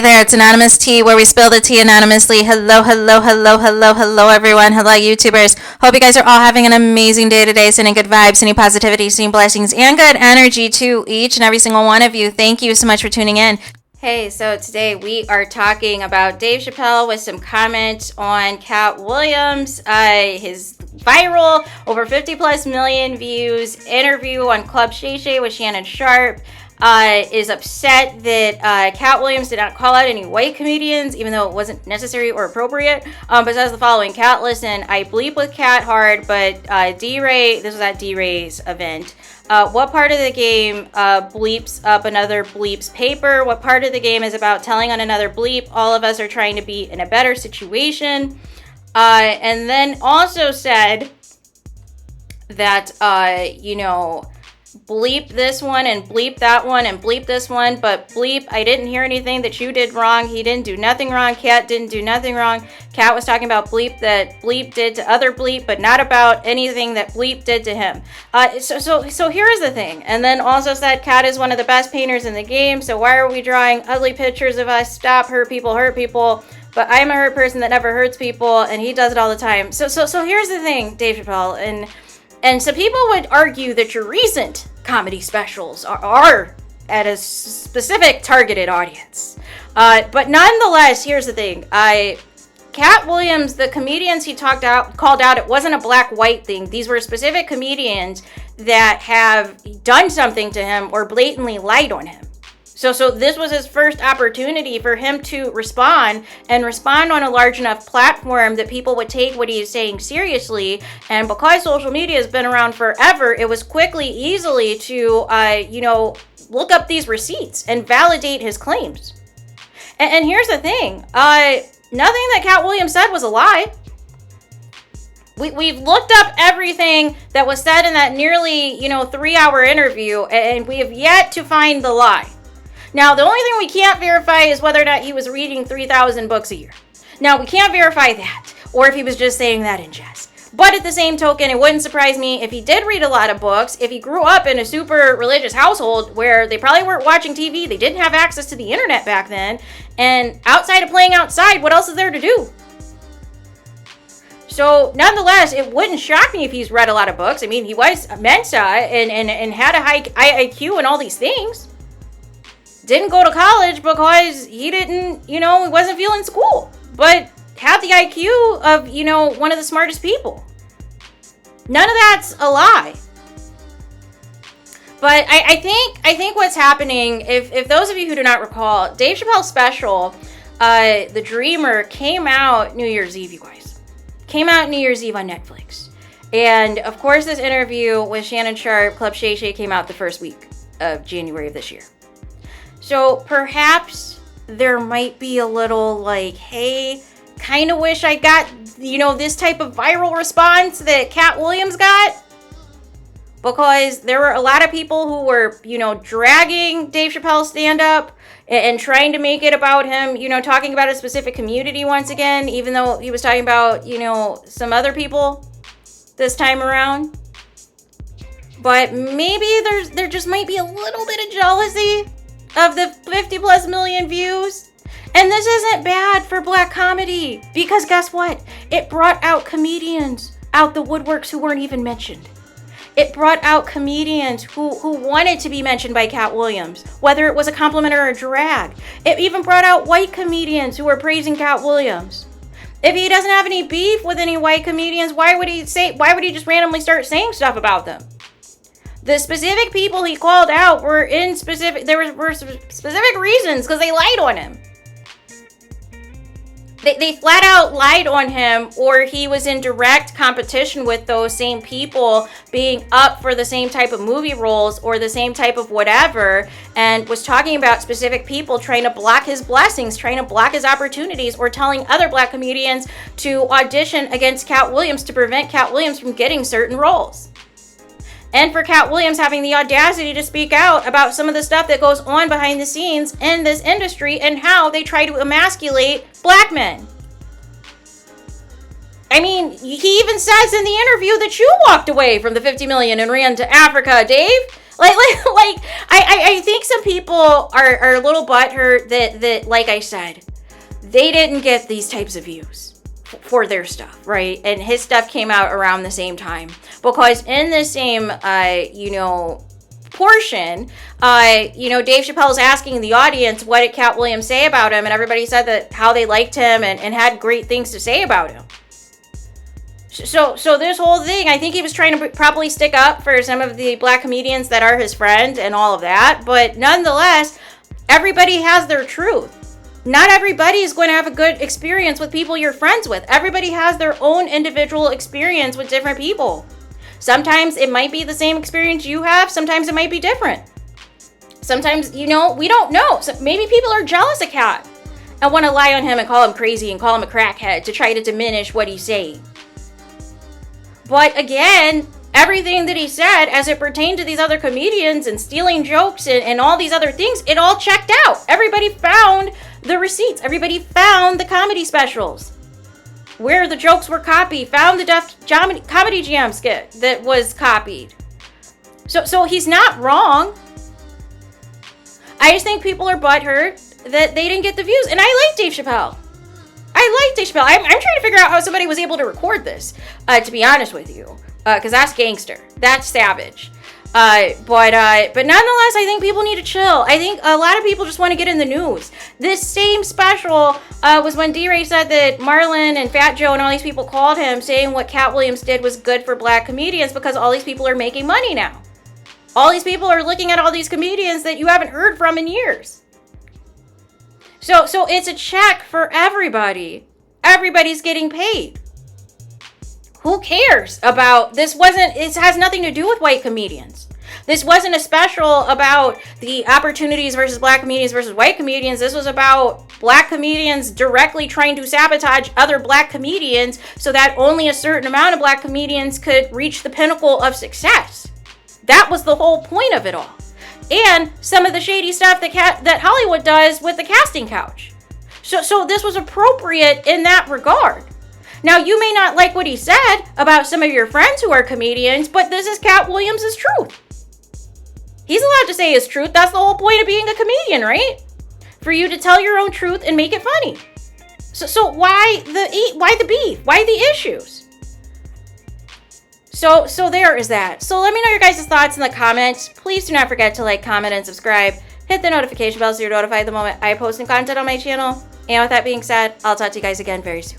there, it's Anonymous Tea, where we spill the tea anonymously. Hello, hello, hello, hello, hello, everyone. Hello, YouTubers. Hope you guys are all having an amazing day today, sending good vibes, sending positivity, sending blessings, and good energy to each and every single one of you. Thank you so much for tuning in. Hey, so today we are talking about Dave Chappelle with some comments on Katt Williams, his viral, over 50 plus million views interview on Club Shay Shay with Shannon Sharpe. Is upset that Katt Williams did not call out any white comedians, even though it wasn't necessary or appropriate. But says the following: Katt, listen, I bleep with Katt hard, but D-Ray, this was at D-Ray's event. What part of the game bleeps up another bleep's paper? What part of the game is about telling on another bleep? All of us are trying to be in a better situation. And then also said that, bleep this one and bleep that one and bleep this one, but bleep, I didn't hear anything that you did wrong. He didn't do nothing wrong. Katt didn't do nothing wrong. Katt was talking about bleep that bleep did to other bleep, but not about anything that bleep did to him. So here's the thing. And then also said Katt is one of the best painters in the game, so why are we drawing ugly pictures of us? Stop, hurt people, but I'm a hurt person that never hurts people, and he does it all the time. So here's the thing, Dave Chappelle, and so people would argue that your recent comedy specials are at a specific targeted audience. But nonetheless, here's the thing. Katt Williams, the comedians he called out, it wasn't a black-white thing. These were specific comedians that have done something to him or blatantly lied on him. So this was his first opportunity for him to respond on a large enough platform that people would take what he is saying seriously. And because social media has been around forever, it was easily to, look up these receipts and validate his claims. And here's the thing. Nothing that Katt Williams said was a lie. We've looked up everything that was said in that nearly, 3-hour interview, and we have yet to find the lie. Now, the only thing we can't verify is whether or not he was reading 3,000 books a year. Now, we can't verify that, or if he was just saying that in jest. But at the same token, it wouldn't surprise me if he did read a lot of books, if he grew up in a super religious household where they probably weren't watching TV, they didn't have access to the internet back then, and outside of playing outside, what else is there to do? So, nonetheless, it wouldn't shock me if he's read a lot of books. I mean, he was a Mensa and had a high IQ and all these things. Didn't go to college because he didn't, he wasn't feeling school, but had the IQ of, one of the smartest people. None of that's a lie. But I think what's happening, if those of you who do not recall, Dave Chappelle's special, The Dreamer, came out New Year's Eve, you guys. Came out New Year's Eve on Netflix. And of course, this interview with Shannon Sharpe, Club Shay Shay, came out the first week of January of this year. So perhaps there might be a little like, hey, kind of wish I got, this type of viral response that Katt Williams got. Because there were a lot of people who were, dragging Dave Chappelle's stand-up and trying to make it about him, talking about a specific community once again, even though he was talking about, some other people this time around. But maybe there just might be a little bit of jealousy of the 50 plus million views. And this isn't bad for black comedy, because guess what? It brought out comedians out the woodworks who weren't even mentioned. It brought out comedians who wanted to be mentioned by Katt Williams, whether it was a compliment or a drag. It even brought out white comedians who were praising Katt Williams. If he doesn't have any beef with any white comedians, why would he just randomly start saying stuff about them? The specific people he called out were there were specific reasons, because they lied on him. They flat out lied on him, or he was in direct competition with those same people being up for the same type of movie roles or the same type of whatever, and was talking about specific people trying to block his blessings, trying to block his opportunities, or telling other black comedians to audition against Katt Williams to prevent Katt Williams from getting certain roles. And for Katt Williams having the audacity to speak out about some of the stuff that goes on behind the scenes in this industry and how they try to emasculate black men. I mean, he even says in the interview that you walked away from the 50 million and ran to Africa, Dave. I think some people are a little butthurt that, like I said, they didn't get these types of views for their stuff, right? And his stuff came out around the same time, because in the same, portion, Dave Chappelle's asking the audience, what did Katt Williams say about him? And everybody said that how they liked him and had great things to say about him. So this whole thing, I think he was trying to probably stick up for some of the black comedians that are his friends and all of that. But nonetheless, everybody has their truth. Not everybody is going to have a good experience with people you're friends with. Everybody has their own individual experience with different people. Sometimes it might be the same experience you have. Sometimes it might be different. Sometimes, we don't know. So maybe people are jealous of Katt and want to lie on him and call him crazy and call him a crackhead to try to diminish what he's saying. But again, everything that he said as it pertained to these other comedians and stealing jokes and all these other things, it all checked out. Everybody found the receipts. Everybody found the comedy specials where the jokes were copied, found the Def Comedy Jam skit that was copied. So he's not wrong. I just think people are butthurt that they didn't get the views. And I like Dave Chappelle. I'm trying to figure out how somebody was able to record this, to be honest with you. Because that's gangster. That's savage. But nonetheless, I think people need to chill. I think a lot of people just want to get in the news. This same special was when D-Ray said that Marlon and Fat Joe and all these people called him saying what Katt Williams did was good for black comedians because all these people are making money now. All these people are looking at all these comedians that you haven't heard from in years. So it's a check for everybody. Everybody's getting paid. Who cares about this? It has nothing to do with white comedians. This wasn't a special about the opportunities versus black comedians versus white comedians. This was about black comedians directly trying to sabotage other black comedians so that only a certain amount of black comedians could reach the pinnacle of success. That was the whole point of it all. And some of the shady stuff that Hollywood does with the casting couch. So this was appropriate in that regard. Now, you may not like what he said about some of your friends who are comedians, but this is Katt Williams' truth. He's allowed to say his truth. That's the whole point of being a comedian, right? For you to tell your own truth and make it funny. So why the beef? Why the issues? So there is that. So let me know your guys' thoughts in the comments. Please do not forget to like, comment, and subscribe. Hit the notification bell so you're notified the moment I post new content on my channel. And with that being said, I'll talk to you guys again very soon.